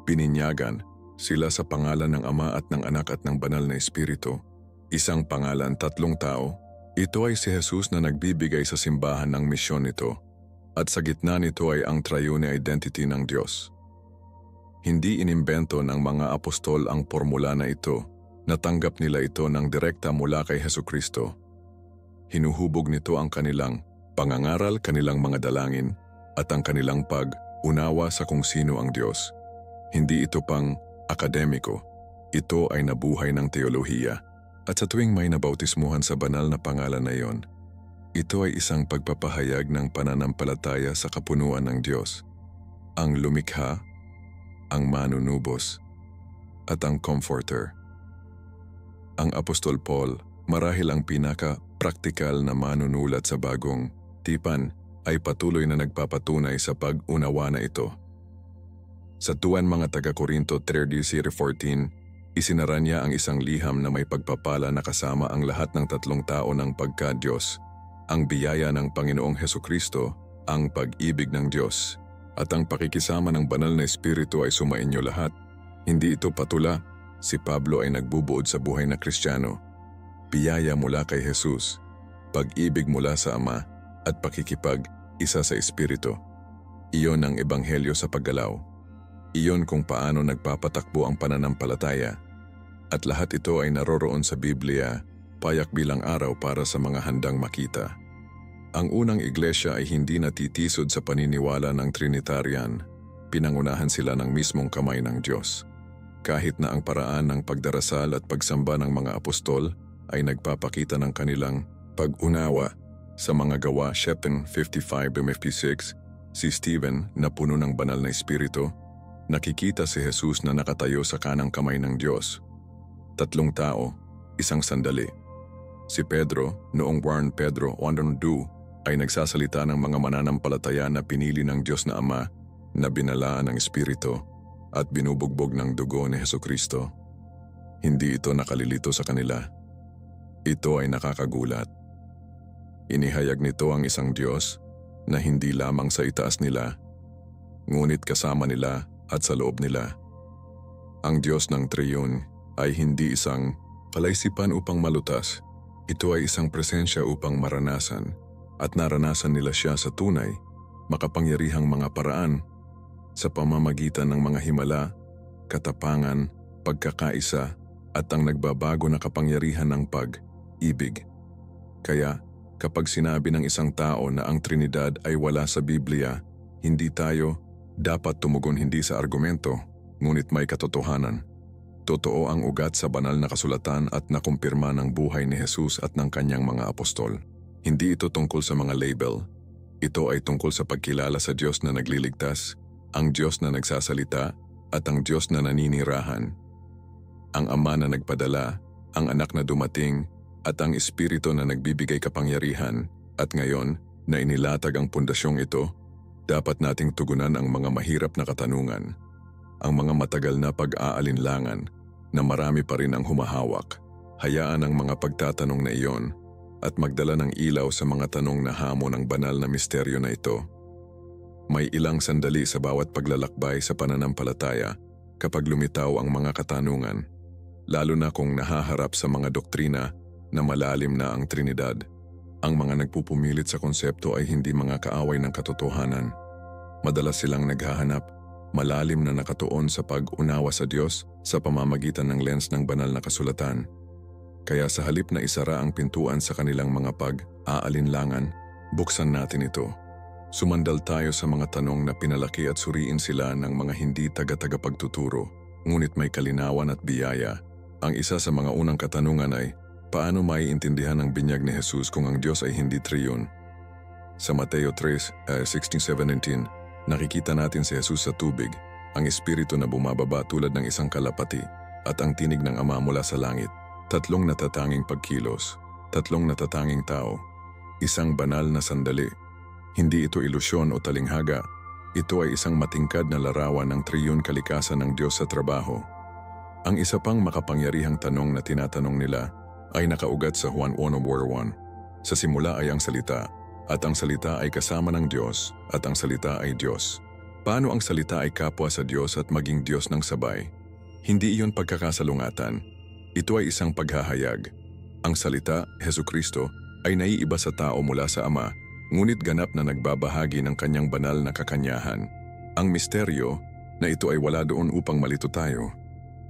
bininyagan sila sa pangalan ng Ama at ng Anak at ng Banal na Espiritu. Isang pangalan, 3 tao. Ito ay si Jesus na nagbibigay sa simbahan ng misyon nito. At sa gitna nito ay ang triune identity ng Diyos. Hindi inimbento ng mga apostol ang formula na ito. Natanggap nila ito ng direkta mula kay Hesukristo. Hinuhubog nito ang kanilang pangangaral, kanilang mga dalangin, at ang kanilang pag-unawa sa kung sino ang Diyos. Hindi ito pang akademiko. Ito ay nabuhay ng teolohiya. At sa tuwing may nabautismuhan sa banal na pangalan na iyon, ito ay isang pagpapahayag ng pananampalataya sa kapunuan ng Diyos. Ang lumikha, ang manunubos, at ang comforter. Ang Apostol Paul, marahil ang pinaka-praktikal na manunulat sa bagong tipan, ay patuloy na nagpapatunay sa pag-unawa na ito. Sa 2 mga taga-Korinto 3:14, isinara niya ang isang liham na may pagpapala na kasama ang lahat ng 3 tao ng pagka-Diyos, ang biyaya ng Panginoong Hesukristo, ang pag-ibig ng Diyos, at ang pakikisama ng Banal na Espiritu ay sumainyo lahat. Hindi ito patula. Si Pablo ay nagbubuod sa buhay na Kristiyano. Biyaya mula kay Jesus, pag-ibig mula sa Ama, at pakikipag-isa sa Espiritu. Iyon ang ebanghelyo sa paggalaw. Iyon kung paano nagpapatakbo ang pananampalataya. At lahat ito ay naroroon sa Biblia, payak bilang araw para sa mga handang makita. Ang unang iglesia ay hindi natitisod sa paniniwala ng Trinitarian. Pinangunahan sila ng mismong kamay ng Diyos. Kahit na ang paraan ng pagdarasal at pagsamba ng mga apostol ay nagpapakita ng kanilang pag-unawa sa mga gawa. 55:56, si Stephen na puno ng banal na espiritu, nakikita si Jesus na nakatayo sa kanang kamay ng Diyos. 3 tao, isang sandali. Si Pedro, noong 1 Pedro 1:2, ay nagsasalita ng mga mananampalataya na pinili ng Diyos na Ama na binalaan ng Espiritu at binubugbog ng dugo ni Hesukristo. Hindi ito nakalilito sa kanila. Ito ay nakakagulat. Inihayag nito ang isang Diyos na hindi lamang sa itaas nila, ngunit kasama nila at sa loob nila. Ang Diyos ng Triune ay hindi isang palaisipan upang malutas. Ito ay isang presensya upang maranasan, at naranasan nila siya sa tunay, makapangyarihang mga paraan, sa pamamagitan ng mga himala, katapangan, pagkakaisa, at ang nagbabago na kapangyarihan ng pag-ibig. Kaya, kapag sinabi ng isang tao na ang Trinidad ay wala sa Biblia, hindi tayo dapat tumugon hindi sa argumento, ngunit may katotohanan. Totoo ang ugat sa banal na kasulatan at nakumpirma ng buhay ni Jesus at ng kanyang mga apostol. Hindi ito tungkol sa mga label. Ito ay tungkol sa pagkilala sa Diyos na nagliligtas, ang Diyos na nagsasalita, at ang Diyos na naninirahan. Ang Ama na nagpadala, ang Anak na dumating, at ang Espiritu na nagbibigay kapangyarihan. At ngayon, na inilatag ang pundasyong ito, dapat nating tugunan ang mga mahirap na katanungan, ang mga matagal na pag-aalinlangan, na marami pa rin ang humahawak. Hayaan ang mga pagtatanong na iyon, at magdala ng ilaw sa mga tanong na hamon ng banal na misteryo na ito. May ilang sandali sa bawat paglalakbay sa pananampalataya kapag lumitaw ang mga katanungan, lalo na kung nahaharap sa mga doktrina na malalim na ang Trinidad. Ang mga nagpupumilit sa konsepto ay hindi mga kaaway ng katotohanan. Madalas silang naghahanap, malalim na nakatuon sa pag-unawa sa Diyos sa pamamagitan ng lens ng banal na kasulatan. Kaya sa halip na isara ang pintuan sa kanilang mga pag-aalinlangan, buksan natin ito. Sumandal tayo sa mga tanong na pinalaki at suriin sila ng mga hindi taga-tagapagtuturo, ngunit may kalinawan at biyaya. Ang isa sa mga unang katanungan ay, Paano maiintindihan ang binyag ni Jesus kung ang Diyos ay hindi triyon? Sa Mateo 3:16-17, nakikita natin si Jesus sa tubig, ang espiritu na bumababa tulad ng isang kalapati, at ang tinig ng Ama mula sa langit. Tatlong natatanging pagkilos, tatlong natatanging tao, isang banal na sandali. Hindi ito ilusyon o talinghaga, ito ay isang matingkad na larawan ng triyon kalikasan ng Diyos sa trabaho. Ang isa pang makapangyarihang tanong na tinatanong nila ay nakaugat sa Juan 1:1. Sa simula ay ang salita, at ang salita ay kasama ng Diyos, at ang salita ay Diyos. Paano ang salita ay kapwa sa Diyos at maging Diyos ng sabay? Hindi iyon pagkakasalungatan. Ito ay isang paghahayag. Ang salita, Hesukristo, ay naiiba sa tao mula sa Ama, ngunit ganap na nagbabahagi ng kanyang banal na kakanyahan. Ang misteryo na ito ay wala doon upang malito tayo.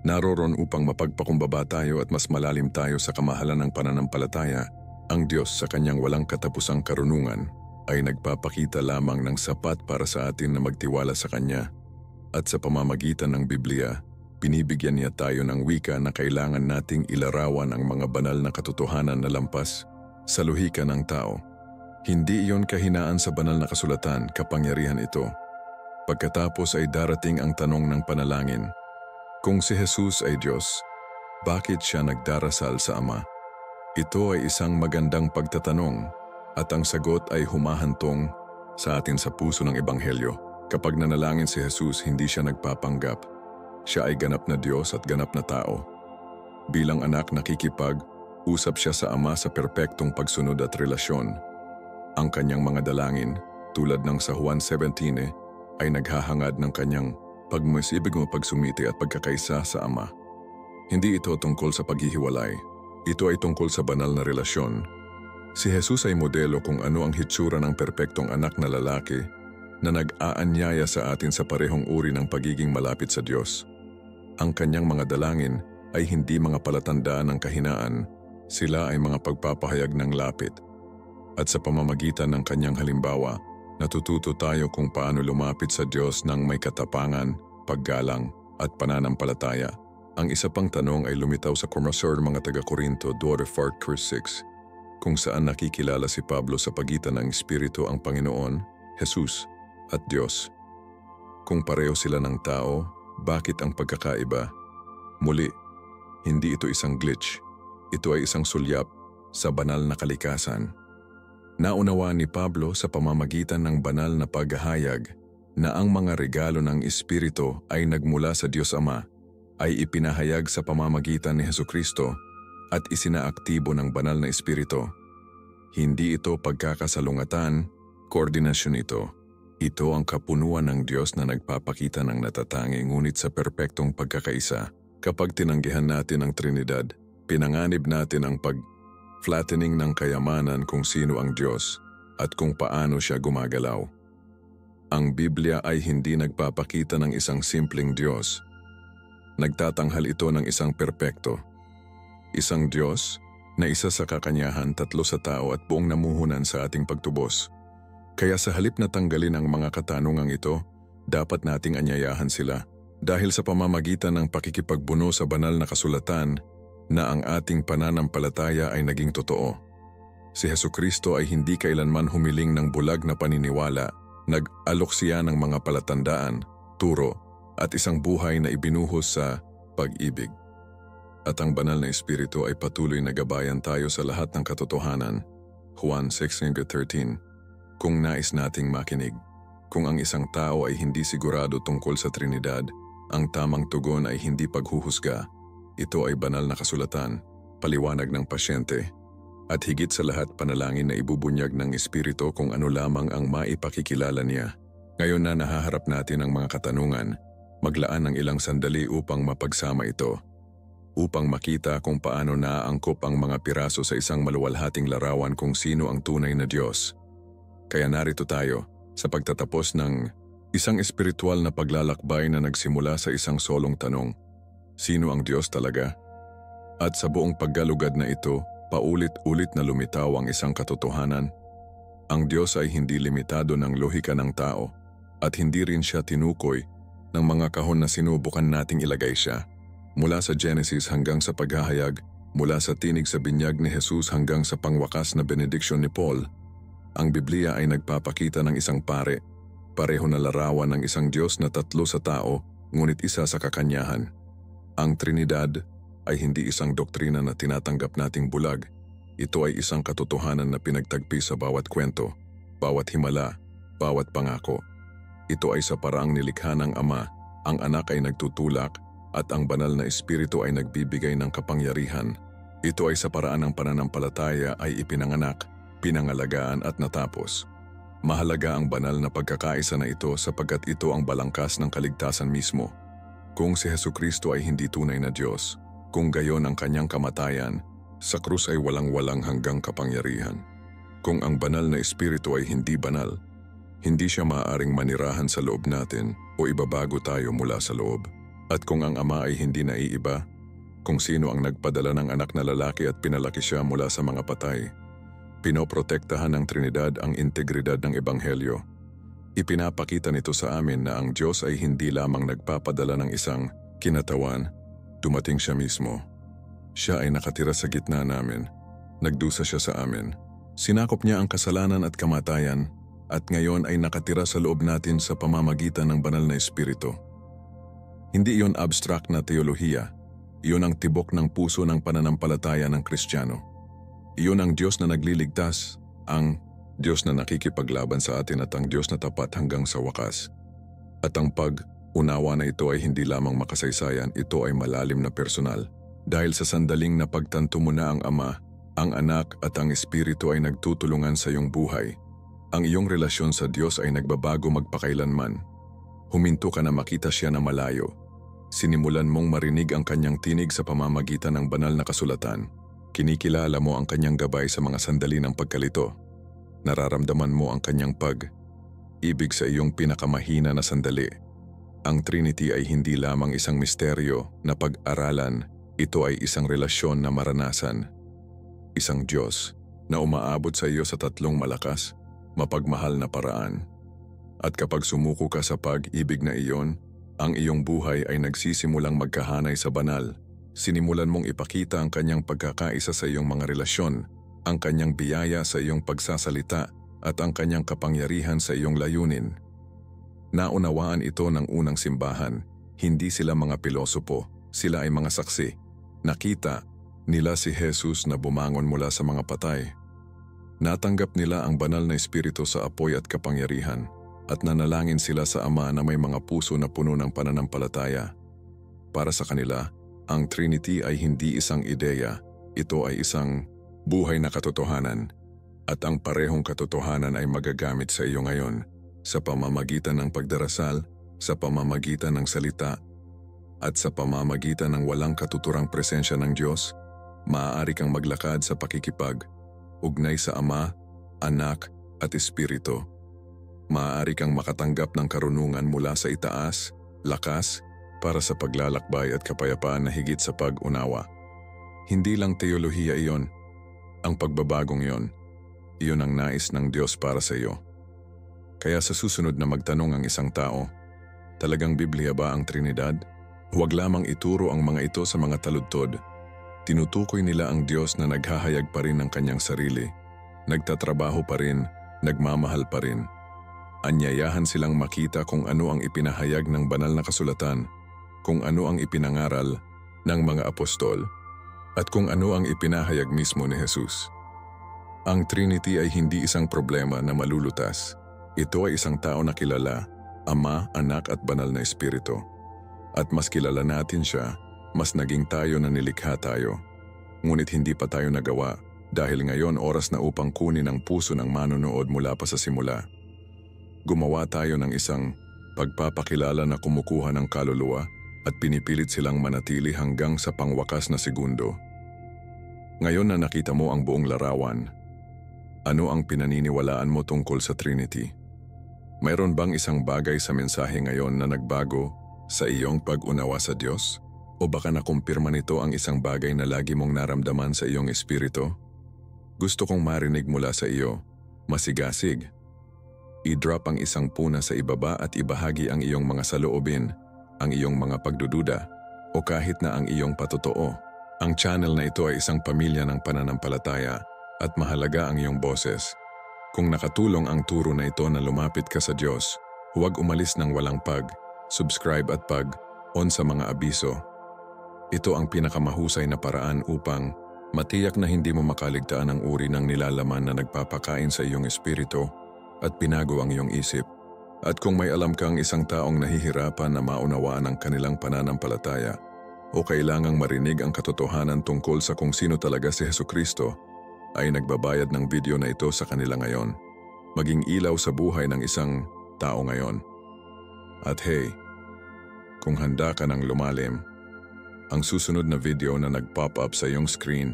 Naroon upang mapagpakumbaba tayo at mas malalim tayo sa kamahalan ng pananampalataya. Ang Diyos sa kanyang walang katapusang karunungan ay nagpapakita lamang ng sapat para sa atin na magtiwala sa Kanya. At sa pamamagitan ng Biblia, binibigyan niya tayo ng wika na kailangan nating ilarawan ang mga banal na katotohanan na lampas sa luhika ng tao. Hindi iyon kahinaan sa banal na kasulatan, kapangyarihan ito. Pagkatapos ay darating ang tanong ng panalangin. Kung si Jesus ay Diyos, bakit siya nagdarasal sa Ama? Ito ay isang magandang pagtatanong at ang sagot ay humahantong sa atin sa puso ng Ebanghelyo. Kapag nanalangin si Jesus, hindi siya nagpapanggap. Siya ay ganap na Diyos at ganap na tao. Bilang anak nakikipag-usap siya sa Ama sa perpektong pagsunod at relasyon. Ang kanyang mga dalangin, tulad ng sa Juan 17, ay naghahangad ng kanyang pagmusibig mo pagsumiti at pagkakaisa sa Ama. Hindi ito tungkol sa paghihiwalay. Ito ay tungkol sa banal na relasyon. Si Jesus ay modelo kung ano ang hitsura ng perpektong anak na lalaki na nag-aanyaya sa atin sa parehong uri ng pagiging malapit sa Diyos. Ang kanyang mga dalangin ay hindi mga palatandaan ng kahinaan, sila ay mga pagpapahayag ng lapit. At sa pamamagitan ng kanyang halimbawa, natututo tayo kung paano lumapit sa Diyos ng may katapangan, paggalang, at pananampalataya. Ang isa pang tanong ay lumitaw sa Kumasor mga taga-Korinto 2:4-6, kung saan nakikilala si Pablo sa pagitan ng Espiritu ang Panginoon, Jesus, at Diyos. Kung pareho sila ng tao, bakit ang pagkakaiba? Muli, hindi ito isang glitch. Ito ay isang sulyap sa banal na kalikasan. Naunawaan ni Pablo sa pamamagitan ng banal na paghahayag na ang mga regalo ng Espiritu ay nagmula sa Diyos Ama, ay ipinahayag sa pamamagitan ni Hesukristo at isinaaktibo ng banal na Espiritu. Hindi ito pagkakasalungatan, koordinasyon ito. Ito ang kapunuan ng Diyos na nagpapakita ng natatangi ngunit sa perpektong pagkakaisa. Kapag tinanggihan natin ang Trinidad, pinanganib natin ang flattening ng kayamanan kung sino ang Diyos at kung paano siya gumagalaw. Ang Biblia ay hindi nagpapakita ng isang simpleng Diyos. Nagtatanghal ito ng isang perpekto. Isang Diyos na isa sa kakanyahan, tatlo sa tao at buong namuhunan sa ating pagtubos. Kaya sa halip na tanggalin ang mga katanungang ito, dapat nating anyayahan sila dahil sa pamamagitan ng pakikipagbuno sa banal na kasulatan na ang ating pananampalataya ay naging totoo. Si Hesukristo ay hindi kailanman humiling ng bulag na paniniwala, nag-alok siya ng mga palatandaan, turo, at isang buhay na ibinuhos sa pag-ibig. At ang banal na Espiritu ay patuloy na gabayan tayo sa lahat ng katotohanan. Juan 6:13. Kung nais nating makinig, kung ang isang tao ay hindi sigurado tungkol sa Trinidad, ang tamang tugon ay hindi paghuhusga. Ito ay banal na kasulatan, paliwanag ng pasyente, at higit sa lahat panalangin na ibubunyag ng Espiritu kung ano lamang ang maipakikilala niya. Ngayon na nahaharap natin ang mga katanungan, maglaan ng ilang sandali upang mapagsama ito, upang makita kung paano naaangkop ang mga piraso sa isang maluwalhating larawan kung sino ang tunay na Diyos. Kaya narito tayo sa pagtatapos ng isang espiritual na paglalakbay na nagsimula sa isang solong tanong, sino ang Diyos talaga? At sa buong paggalugad na ito, paulit-ulit na lumitaw ang isang katotohanan. Ang Diyos ay hindi limitado ng lohika ng tao at hindi rin siya tinukoy ng mga kahon na sinubukan nating ilagay siya. Mula sa Genesis hanggang sa paghahayag Mula sa tinig sa binyag ni Jesus hanggang sa pangwakas na benediksyon ni Paul, ang Biblia ay nagpapakita ng isang pare, pareho na larawan ng isang Diyos na tatlo sa tao, ngunit isa sa kakanyahan. Ang Trinidad ay hindi isang doktrina na tinatanggap nating bulag. Ito ay isang katotohanan na pinagtagpi sa bawat kwento, bawat himala, bawat pangako. Ito ay sa paraang nilikha ng Ama, ang Anak ay nagtutulak, at ang Banal na Espiritu ay nagbibigay ng kapangyarihan. Ito ay sa paraan ng pananampalataya ay ipinanganak, pinangalagaan at natapos. Mahalaga ang banal na pagkakaisa na ito sapagkat ito ang balangkas ng kaligtasan mismo. Kung si Hesukristo ay hindi tunay na Diyos, kung gayon ang kanyang kamatayan, sa krus ay walang-walang hanggang kapangyarihan. Kung ang Banal na Espiritu ay hindi banal, hindi siya maaaring manirahan sa loob natin o ibabago tayo mula sa loob. At kung ang Ama ay hindi naiiba, kung sino ang nagpadala ng anak na lalaki at pinalaki siya mula sa mga patay, pinoprotektahan ng Trinidad ang integridad ng Ebanghelyo. Ipinapakita nito sa amin na ang Diyos ay hindi lamang nagpapadala ng isang kinatawan, dumating siya mismo. Siya ay nakatira sa gitna namin, nagdusa siya sa amin. Sinakop niya ang kasalanan at kamatayan, at ngayon ay nakatira sa loob natin sa pamamagitan ng Banal na Espiritu. Hindi iyon abstract na teolohiya. Iyon ang tibok ng puso ng pananampalataya ng Kristiyano. Iyon ang Diyos na nagliligtas, ang Diyos na nakikipaglaban sa atin at ang Diyos na tapat hanggang sa wakas. At ang pag-unawa na ito ay hindi lamang makasaysayan, ito ay malalim na personal. Dahil sa sandaling napagtanto mo na ang Ama, ang Anak at ang Espiritu ay nagtutulungan sa iyong buhay. Ang iyong relasyon sa Diyos ay nagbabago magpakailanman. Huminto ka na makita siya na malayo. Sinimulan mong marinig ang kanyang tinig sa pamamagitan ng banal na kasulatan. Kinikilala mo ang kanyang gabay sa mga sandali ng pagkalito. Nararamdaman mo ang kanyang pag-ibig sa iyong pinakamahina na sandali. Ang Trinity ay hindi lamang isang misteryo na pag-aralan, ito ay isang relasyon na maranasan. Isang Diyos na umaabot sa iyo sa tatlong malakas, mapagmahal na paraan. At kapag sumuko ka sa pag-ibig na iyon, ang iyong buhay ay nagsisimulang magkahanay sa banal. Sinimulan mong ipakita ang kanyang pagkakaisa sa iyong mga relasyon, ang kanyang biyaya sa iyong pagsasalita at ang kanyang kapangyarihan sa iyong layunin. Naunawaan ito ng unang simbahan. Hindi sila mga pilosopo, sila ay mga saksi. Nakita nila si Jesus na bumangon mula sa mga patay. Natanggap nila ang Banal na Espiritu sa apoy at kapangyarihan. At nanalangin sila sa Ama na may mga puso na puno ng pananampalataya. Para sa kanila, ang Trinity ay hindi isang ideya, ito ay isang buhay na katotohanan. At ang parehong katotohanan ay magagamit sa iyo ngayon sa pamamagitan ng pagdarasal, sa pamamagitan ng salita, at sa pamamagitan ng walang katuturang presensya ng Diyos. Maaari kang maglakad sa pakikipag-ugnay sa Ama, Anak at Espiritu. Maaari kang makatanggap ng karunungan mula sa itaas, lakas, para sa paglalakbay at kapayapaan na higit sa pag-unawa. Hindi lang teolohiya iyon, ang pagbabagong iyon ang nais ng Diyos para sa iyo. Kaya sa susunod na magtanong ang isang tao, talagang Biblia ba ang Trinidad? Huwag lamang ituro ang mga ito sa mga taludtod. Tinutukoy nila ang Diyos na naghahayag pa rin ng kanyang sarili, nagtatrabaho pa rin, nagmamahal pa rin. Anyayahan silang makita kung ano ang ipinahayag ng banal na kasulatan, kung ano ang ipinangaral ng mga apostol, at kung ano ang ipinahayag mismo ni Jesus. Ang Trinity ay hindi isang problema na malulutas. Ito ay isang tao na kilala, Ama, Anak at Banal na Espiritu. At mas kilala natin siya, mas naging tayo na nilikha tayo. Ngunit hindi pa tayo nagawa dahil ngayon oras na upang kunin ang puso ng manonood mula pa sa simula. Gumawa tayo ng isang pagpapakilala na kumukuha ng kaluluwa at pinipilit silang manatili hanggang sa pangwakas na segundo. Ngayon na nakita mo ang buong larawan, ano ang pinaniniwalaan mo tungkol sa Trinity? Mayroon bang isang bagay sa mensahe ngayon na nagbago sa iyong pag-unawa sa Diyos? O baka nakumpirma nito ang isang bagay na lagi mong naramdaman sa iyong espiritu? Gusto kong marinig mula sa iyo, masigasig. I-drop ang isang puna sa ibaba at ibahagi ang iyong mga saloobin, ang iyong mga pagdududa, o kahit na ang iyong patotoo. Ang channel na ito ay isang pamilya ng pananampalataya at mahalaga ang iyong boses. Kung nakatulong ang turo na ito na lumapit ka sa Diyos, huwag umalis ng walang subscribe at on sa mga abiso. Ito ang pinakamahusay na paraan upang matiyak na hindi mo makaligtaan ang uri ng nilalaman na nagpapakain sa iyong espiritu at pinago ang iyong isip. At kung may alam kang isang taong nahihirapan na maunawaan ang kanilang pananampalataya o kailangang marinig ang katotohanan tungkol sa kung sino talaga si Hesukristo, ay nagbabayad ng video na ito sa kanila ngayon. Maging ilaw sa buhay ng isang tao ngayon. At hey, kung handa ka ng lumalim, ang susunod na video na nag-pop up sa iyong screen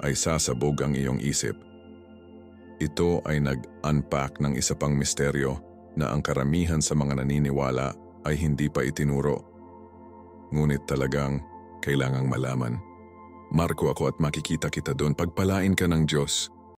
ay sasabog ang iyong isip. Ito ay nag-unpack ng isa pang misteryo na ang karamihan sa mga naniniwala ay hindi pa itinuro. Ngunit talagang kailangang malaman. Marco ako at makikita kita doon. Pagpalain ka ng Diyos.